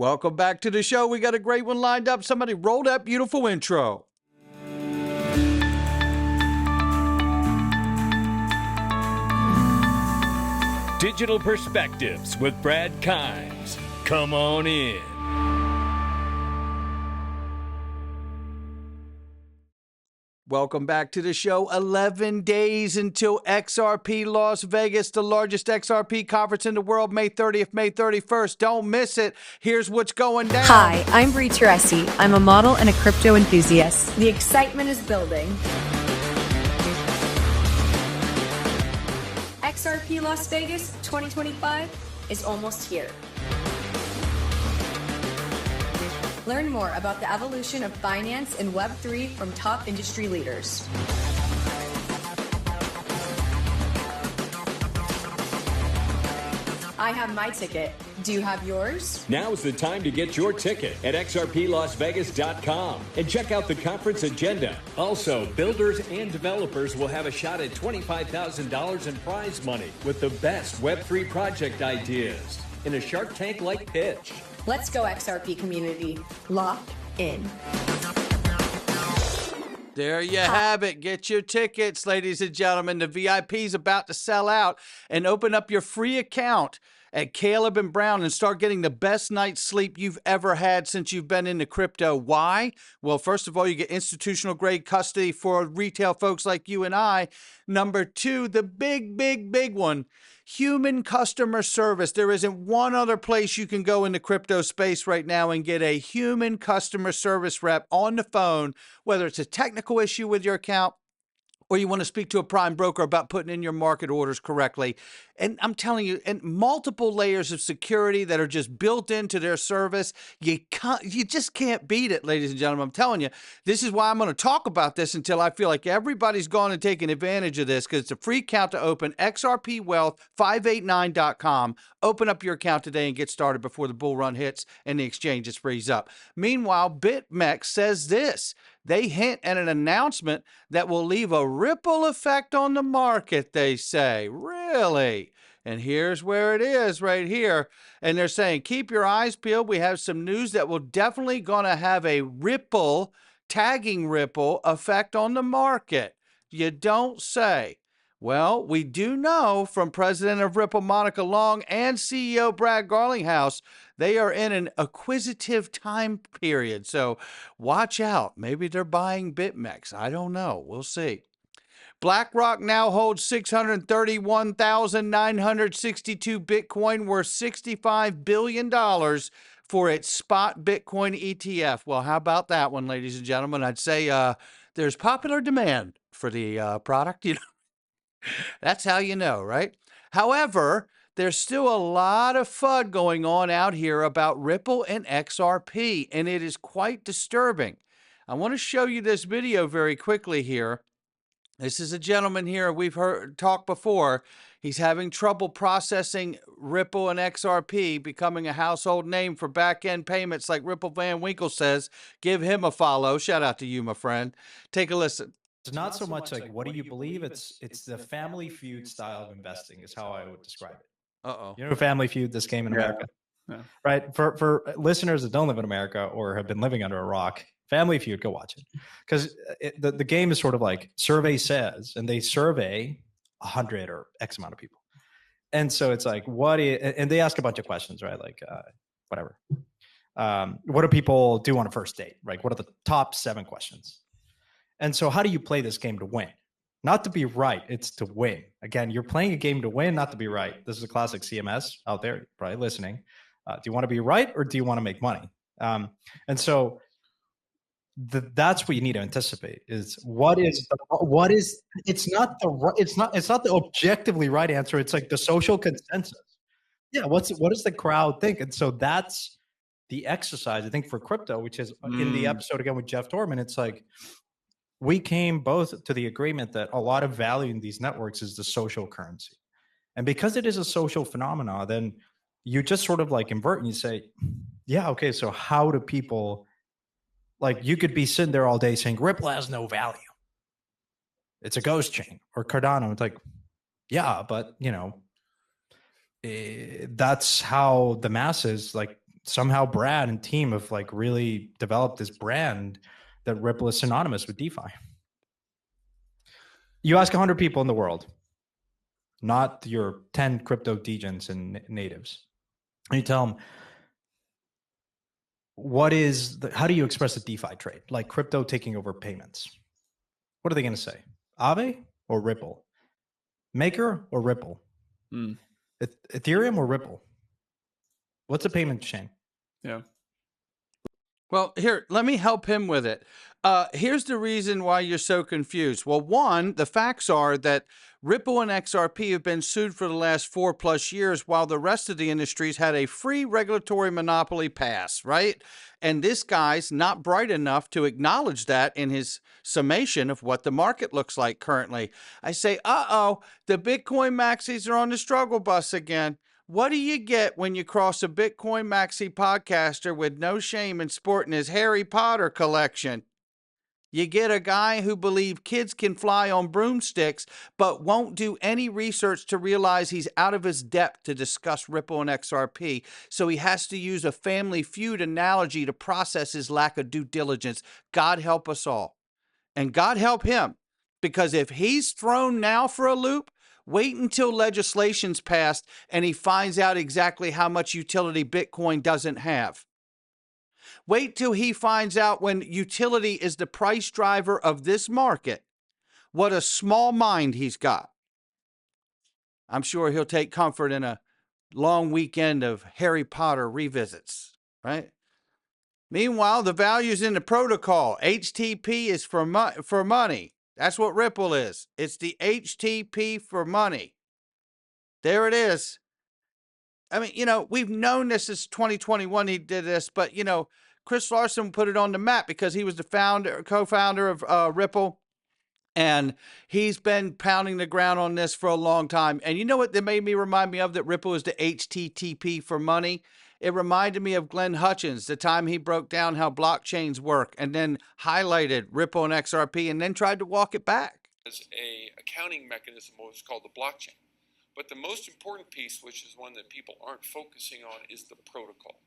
Welcome back to the show. We got a great one lined up. Somebody roll that beautiful intro. Digital Perspectives with Brad Kimes. Come on in. Welcome back to the show. 11 days until XRP Las Vegas, the largest XRP conference in the world, May 30th, May 31st. Don't miss it. Here's what's going down. Hi, I'm Bri Teresi. I'm a model and a crypto enthusiast. The excitement is building. XRP Las Vegas 2025 is almost here. Learn more about the evolution of finance and Web3 from top industry leaders. I have my ticket. Do you have yours? Now's the time to get your ticket at xrplasvegas.com and check out the conference agenda. Also, builders and developers will have a shot at $25,000 in prize money with the best Web3 project ideas in a Shark Tank-like pitch. Let's go, XRP community. Lock in. There you have it. Get your tickets, ladies and gentlemen. The VIP's about to sell out, and open up your free account at Caleb and Brown and start getting the best night's sleep you've ever had since you've been into crypto. Why? Well, first of all, you get institutional grade custody for retail folks like you and I. Number two, the big one, human customer service. There isn't one other place you can go in the crypto space right now and get a human customer service rep on the phone, whether it's a technical issue with your account or you want to speak to a prime broker about putting in your market orders correctly. And I'm telling you, and multiple layers of security that are just built into their service. You just can't beat it, ladies and gentlemen. I'm telling you, this is why I'm going to talk about this until I feel like everybody's gone and taken advantage of this, because it's a free account to open, xrpwealth589.com. Open up your account today and get started before the bull run hits and the exchanges freeze up. Meanwhile, BitMEX says this. They hint at an announcement that will leave a ripple effect on the market, they say. Really? And here's where it is right here. And they're saying, keep your eyes peeled. We have some news that will definitely going to have a ripple, tagging ripple effect on the market. You don't say. Well, we do know from President of Ripple, Monica Long, and CEO Brad Garlinghouse, they are in an acquisitive time period. So watch out. Maybe they're buying BitMEX. I don't know. We'll see. BlackRock now holds 631,962 Bitcoin, worth $65 billion for its spot Bitcoin ETF. Well, how about that one, ladies and gentlemen? I'd say there's popular demand for the product. You know, that's how you know, right? However, there's still a lot of FUD going on out here about Ripple and XRP, and it is quite disturbing. I want to show you this video very quickly here. This is a gentleman here we've heard talk before. He's having trouble processing Ripple and XRP, becoming a household name for back-end payments like Ripple Van Winkle says. Give him a follow. Shout out to you, my friend. Take a listen. It's not so much like, what do you believe? It's the Family Feud style of investing is how I would describe it. Uh-oh. You know Family Feud, this game in America? Yeah. Right? For listeners that don't live in America or have been living under a rock, Family Feud, go watch it. Because the game is sort of like survey says, and they survey 100 or X amount of people. And so it's like, and they ask a bunch of questions, right? Like, whatever. What do people do on a first date? Right? What are the top 7 questions? And so how do you play this game to win? Not to be right, it's to win. Again, you're playing a game to win, not to be right. This is a classic CMS out there, probably listening. Do you want to be right or do you want to make money? And so that's what you need to anticipate is it's not the objectively right answer. It's like the social consensus. Yeah. What does the crowd think? And so that's the exercise, I think, for crypto, which is in the episode again with Jeff Torman. It's like, we came both to the agreement that a lot of value in these networks is the social currency. And because it is a social phenomenon, then you just sort of like invert and you say, yeah, okay, so how do people, like, you could be sitting there all day saying Ripple has no value. It's a ghost chain. Or Cardano. It's like, yeah, but, you know, that's how the masses, like, somehow Brad and team have like really developed this brand that Ripple is synonymous with DeFi. You ask 100 people in the world, not your 10 crypto degens and natives, and you tell them, how do you express a DeFi trade? Like crypto taking over payments. What are they going to say? Aave or Ripple? Maker or Ripple? Ethereum or Ripple? What's a payment chain? Yeah. Well, here, let me help him with it. Here's the reason why you're so confused. Well, one, the facts are that Ripple and XRP have been sued for the last 4+ years while the rest of the industries had a free regulatory monopoly pass, right? And this guy's not bright enough to acknowledge that in his summation of what the market looks like currently. I say, uh-oh, the Bitcoin maxis are on the struggle bus again. What do you get when you cross a Bitcoin maxi podcaster with no shame in sporting his Harry Potter collection? You get a guy who believes kids can fly on broomsticks, but won't do any research to realize he's out of his depth to discuss Ripple and XRP, so he has to use a Family Feud analogy to process his lack of due diligence. God help us all. And God help him, because if he's thrown now for a loop, wait until legislation's passed and he finds out exactly how much utility Bitcoin doesn't have. Wait till he finds out, when utility is the price driver of this market, what a small mind he's got. I'm sure he'll take comfort in a long weekend of Harry Potter revisits, right? Meanwhile, the value's in the protocol. HTP is for money. That's what Ripple is. It's the HTP for money. There it is. I mean, we've known this since 2021 he did this, but, Chris Larson put it on the map because he was the co-founder of Ripple, and he's been pounding the ground on this for a long time. And you know what that made me remind me of, that Ripple is the HTTP for money? It reminded me of Glenn Hutchins, the time he broke down how blockchains work and then highlighted Ripple and XRP and then tried to walk it back. As a accounting mechanism, what's called the blockchain. But the most important piece, which is one that people aren't focusing on, is the protocol.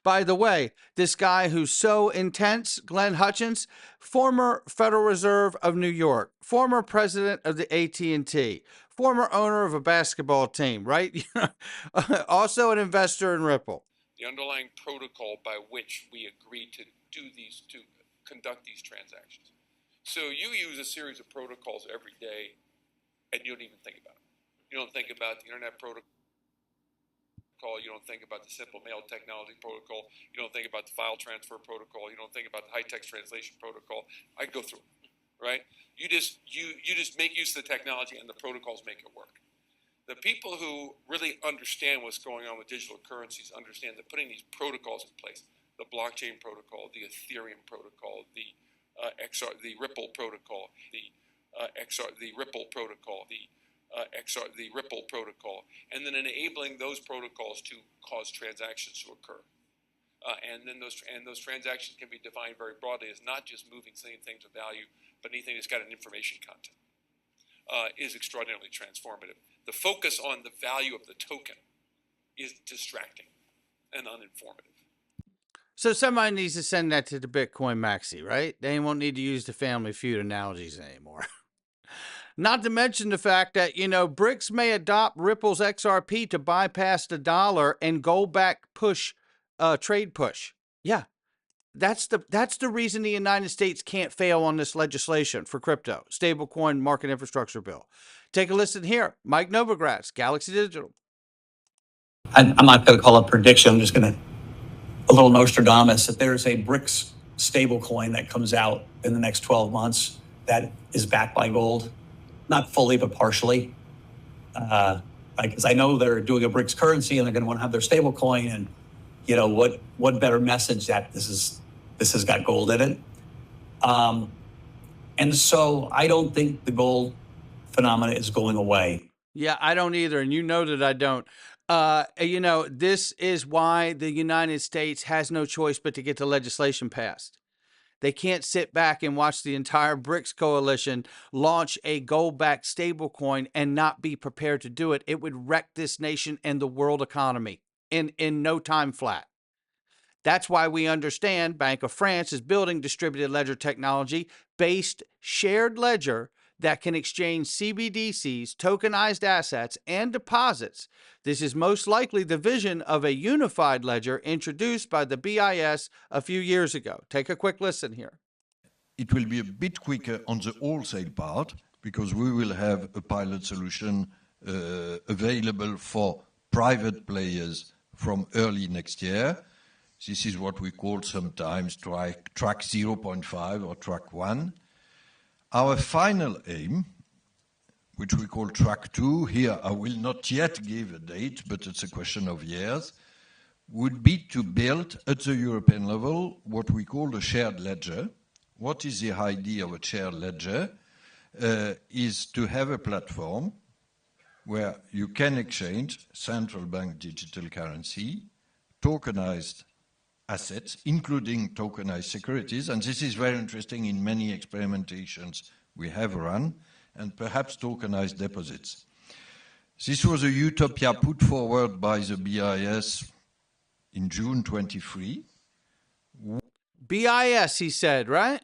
By the way, this guy who's so intense, Glenn Hutchins, former Federal Reserve of New York, former president of the AT&T, former owner of a basketball team, right? Also an investor in Ripple. The underlying protocol by which we agree to conduct these transactions. So you use a series of protocols every day, and you don't even think about it. You don't think about the internet protocol. You don't think about the simple mail technology protocol. You don't think about the file transfer protocol. You don't think about the high text translation protocol. I go through it, right? You just make use of the technology, and the protocols make it work. The people who really understand what's going on with digital currencies understand that putting these protocols in place, the blockchain protocol, the Ethereum protocol, the Ripple protocol, the Ripple protocol, the Ripple protocol, and then enabling those protocols to cause transactions to occur. And those transactions can be defined very broadly as not just moving things of value, but anything that's got an information content. Is extraordinarily transformative. The focus on the value of the token is distracting and uninformative. So somebody needs to send that to the Bitcoin maxi, right? They won't need to use the Family Feud analogies anymore. Not to mention the fact that, BRICS may adopt Ripple's XRP to bypass the dollar and go back trade push. Yeah. That's the reason the United States can't fail on this legislation for crypto, stablecoin market infrastructure bill. Take a listen here. Mike Novogratz, Galaxy Digital. I'm not going to call it prediction. I'm just going to, a little Nostradamus, that there's a BRICS stablecoin that comes out in the next 12 months that is backed by gold. Not fully, but partially. Because I know they're doing a BRICS currency and they're going to want to have their stablecoin, and what better message that this has got gold in it. And so I don't think the gold phenomena is going away. Yeah, I don't either. And you know that I don't. This is why the United States has no choice but to get the legislation passed. They can't sit back and watch the entire BRICS coalition launch a gold-backed stablecoin and not be prepared to do it. It would wreck this nation and the world economy in no time flat. That's why we understand Bank of France is building distributed ledger technology-based shared ledger that can exchange CBDCs, tokenized assets, and deposits. This is most likely the vision of a unified ledger introduced by the BIS a few years ago. Take a quick listen here. It will be a bit quicker on the wholesale part because we will have a pilot solution available for private players from early next year. This is what we call sometimes track 0.5 or track 1. Our final aim, which we call track 2, here I will not yet give a date, but it's a question of years, would be to build at the European level what we call a shared ledger. What is the idea of a shared ledger? Is to have a platform where you can exchange central bank digital currency, tokenized assets, including tokenized securities, and this is very interesting in many experimentations we have run, and perhaps tokenized deposits. This was a utopia put forward by the BIS in June 23. BIS, he said, right?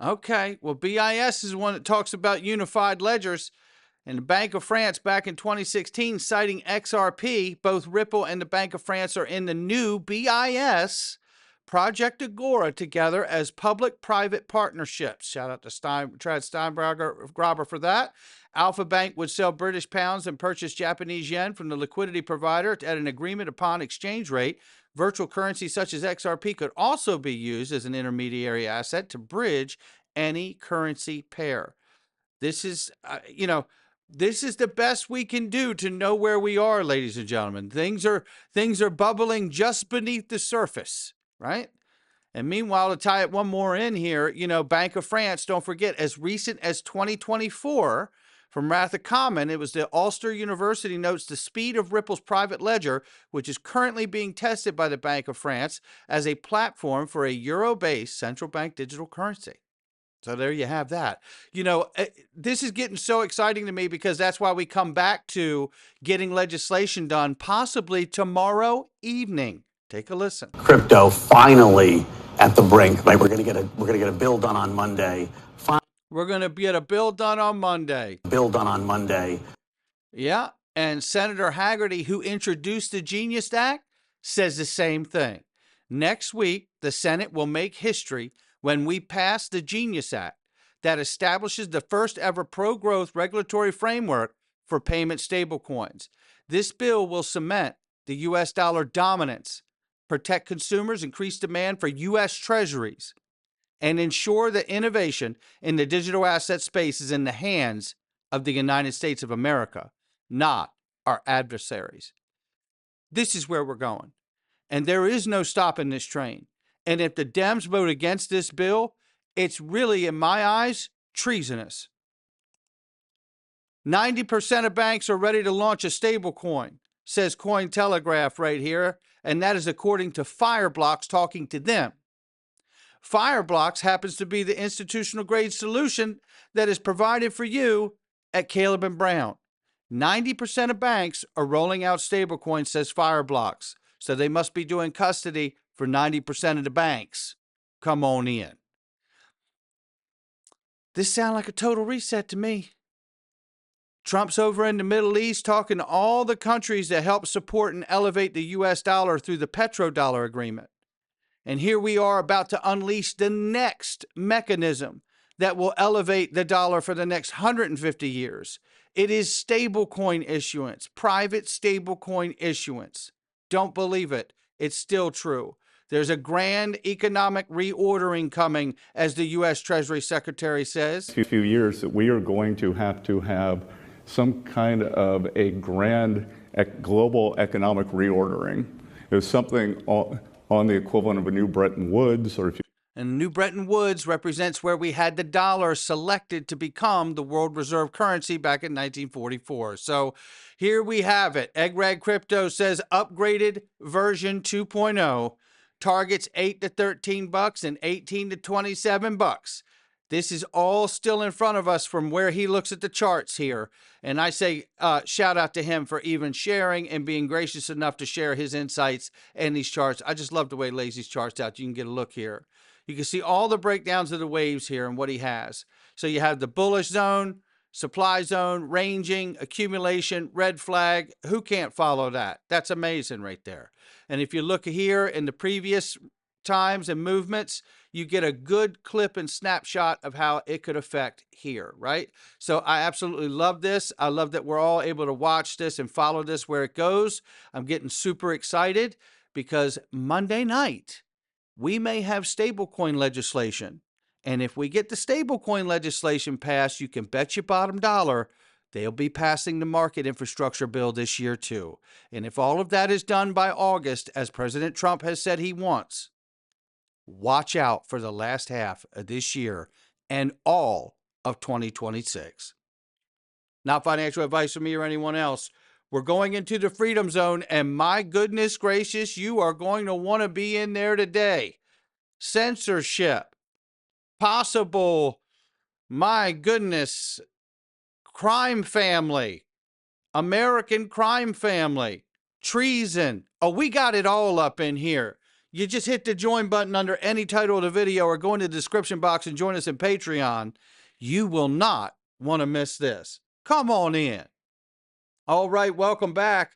Okay, well, BIS is one that talks about unified ledgers. And the Bank of France back in 2016, citing XRP, both Ripple and the Bank of France are in the new BIS Project Agora together as public-private partnerships. Shout out to Trad Steingraber for that. Alpha Bank would sell British pounds and purchase Japanese yen from the liquidity provider at an agreement upon exchange rate. Virtual currency such as XRP could also be used as an intermediary asset to bridge any currency pair. This is, this is the best we can do to know where we are, ladies and gentlemen. Things are bubbling just beneath the surface, right? And meanwhile, to tie it one more in here, Bank of France, don't forget, as recent as 2024, from Wrath of Common, it was the Ulster University notes the speed of Ripple's private ledger, which is currently being tested by the Bank of France as a platform for a euro-based central bank digital currency. So there you have that. This is getting so exciting to me because that's why we come back to getting legislation done possibly tomorrow evening. Take a listen. Crypto finally at the brink. Like we're gonna get a bill done on Monday. We're going to get a bill done on Monday. Yeah, and Senator Haggerty, who introduced the Genius Act, says the same thing. Next week, the Senate will make history when we pass the Genius Act that establishes the first ever pro-growth regulatory framework for payment stablecoins. This bill will cement the U.S. dollar dominance, protect consumers, increase demand for U.S. treasuries, and ensure that innovation in the digital asset space is in the hands of the United States of America, not our adversaries. This is where we're going. And there is no stopping this train. And if the Dems vote against this bill, it's really, in my eyes, treasonous. 90% of banks are ready to launch a stablecoin, says Cointelegraph right here, and that is according to Fireblocks talking to them. Fireblocks happens to be the institutional grade solution that is provided for you at Caleb and Brown. 90% of banks are rolling out stablecoins, says Fireblocks. So they must be doing custody for 90% of the banks. Come on in. This sounds like a total reset to me. Trump's over in the Middle East talking to all the countries that help support and elevate the U.S. dollar through the petrodollar agreement. And here we are about to unleash the next mechanism that will elevate the dollar for the next 150 years. It is stablecoin issuance, private stablecoin issuance. Don't believe it. It's still true. There's a grand economic reordering coming, as the U.S. Treasury Secretary says. In a few years that we are going to have some kind of a grand global economic reordering. There's something on the equivalent of a new Bretton Woods, And New Bretton Woods represents where we had the dollar selected to become the world reserve currency back in 1944. So here we have it. Eggrag Crypto says upgraded version 2.0 targets $8 to $13 and $18 to $27. This is all still in front of us from where he looks at the charts here. And I say shout out to him for even sharing and being gracious enough to share his insights and these charts. I just love the way he lays these charts out. You can get a look here. You can see all the breakdowns of the waves here and what he has. So you have the bullish zone, supply zone, ranging, accumulation, red flag. Who can't follow that? That's amazing right there. And if you look here in the previous times and movements, you get a good clip and snapshot of how it could affect here, right? So I absolutely love this. I love that we're all able to watch this and follow this where it goes. I'm getting super excited because Monday night, we may have stablecoin legislation. And if we get the stablecoin legislation passed, you can bet your bottom dollar they'll be passing the market infrastructure bill this year too. And if all of that is done by August, as President Trump has said he wants, watch out for the last half of this year and all of 2026. Not financial advice from me or anyone else. We're going into the freedom zone, and my goodness gracious, you are going to want to be in there today. Censorship, possible, my goodness, crime family, American crime family, treason. Oh, we got it all up in here. You just hit the join button under any title of the video or go into the description box and join us in Patreon. You will not want to miss this. Come on in. All right, welcome back.